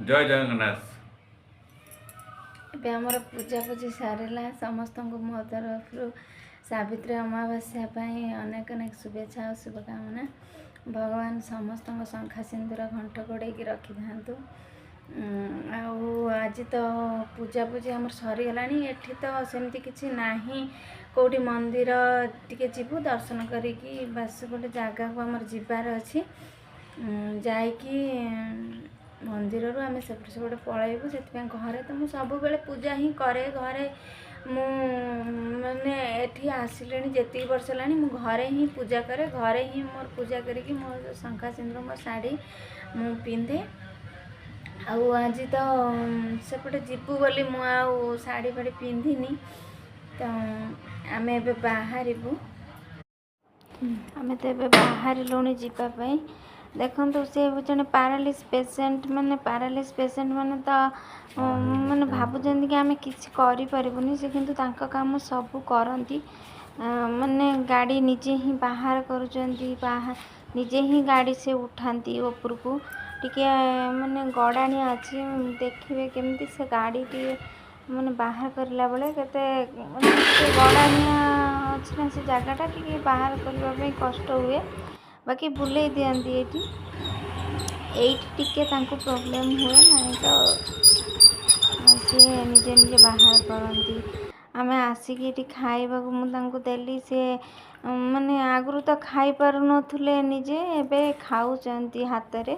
जय जगन्नाथ। ଏବେ ଆମର ପୂଜାପୂଜି ସାରିଲା। ସମସ୍ତଙ୍କୁ ମୋ ତରଫରୁ ସାବିତ୍ରୀ ଅମାବାସ୍ୟା ପାଇଁ ଅନେକ ଅନେକ ଶୁଭେଚ୍ଛା ଓ ଶୁଭକାମନା। ଭଗବାନ ସମସ୍ତଙ୍କ ଶଙ୍ଖା ସିନ୍ଦୁର ଘଣ୍ଟ ଘୋଡ଼େଇକି ରଖିଥାନ୍ତୁ। ଆଉ ଆଜି ତ ପୂଜାପୂଜି ଆମର ସରିଗଲାଣି। ଏଠି ତ ସେମିତି କିଛି ନାହିଁ, କେଉଁଠି ମନ୍ଦିର ଟିକେ ଯିବୁ ଦର୍ଶନ କରିକି ବାସ ଗୋଟେ ଜାଗାକୁ ଆମର ଯିବାର ଅଛି। ଯାଇକି ମନ୍ଦିରରୁ ଆମେ ସେପଟେ ପଳାଇବୁ। ସେଥିପାଇଁ ଘରେ ତ ମୁଁ ସବୁବେଳେ ପୂଜା ହିଁ କରେ। ଘରେ ମୁଁ ମାନେ ଏଠି ଆସିଲେଣି ଯେତିକି ବର୍ଷ ହେଲାଣି ମୁଁ ଘରେ ହିଁ ପୂଜା କରେ। ଘରେ ହିଁ ମୋର ପୂଜା କରିକି ମୋ ଶଙ୍ଖା ସିନ୍ଦୁର ମୋ ଶାଢ଼ୀ ମୁଁ ପିନ୍ଧେ। ଆଉ ଆଜି ତ ସେପଟେ ଯିବୁ ବୋଲି ମୁଁ ଆଉ ଶାଢ଼ୀ ଫାଢ଼ୀ ପିନ୍ଧିନି। ତ ଆମେ ଏବେ ବାହାରିବୁ। ଆମେ ତ ଏବେ ବାହାରିଲୁଣି ଯିବା ପାଇଁ। ଦେଖନ୍ତୁ ସେ ଜଣେ ପାରାଲିସ୍ ପେସେଣ୍ଟ ମାନେ ତ ମାନେ ଭାବୁଛନ୍ତି କି ଆମେ କିଛି କରିପାରିବୁନି। ସେ କିନ୍ତୁ ତାଙ୍କ କାମ ସବୁ କରନ୍ତି। ମାନେ ଗାଡ଼ି ନିଜେ ହିଁ ବାହାର କରୁଛନ୍ତି, ନିଜେ ହିଁ ଗାଡ଼ି ସେ ଉଠାନ୍ତି ଉପରକୁ। ଟିକେ ମାନେ ଗଡ଼ାଣିଆ ଅଛି, ଦେଖିବେ କେମିତି ସେ ଗାଡ଼ିଟିଏ ମାନେ ବାହାର କରିଲା ବେଳେ କେତେ ମାନେ ଟିକେ ଗଡ଼ାଣିଆ ଅଛି ନା ସେ ଜାଗାଟା, ଟିକେ ବାହାର କରିବା ପାଇଁ କଷ୍ଟ ହୁଏ। ବାକି ବୁଲେଇ ଦିଅନ୍ତି ଏଇଠି ଟିକେ ତାଙ୍କୁ ପ୍ରୋବ୍ଲେମ୍ ହୁଏ, ନାହିଁ ତ ସିଏ ନିଜେ ନିଜେ ବାହାର କରନ୍ତି। ଆମେ ଆସିକି ଏଠି ଖାଇବାକୁ ମୁଁ ତାଙ୍କୁ ଦେଲି। ସେ ମାନେ ଆଗରୁ ତ ଖାଇପାରୁନଥିଲେ ନିଜେ, ଏବେ ଖାଉଛନ୍ତି ହାତରେ।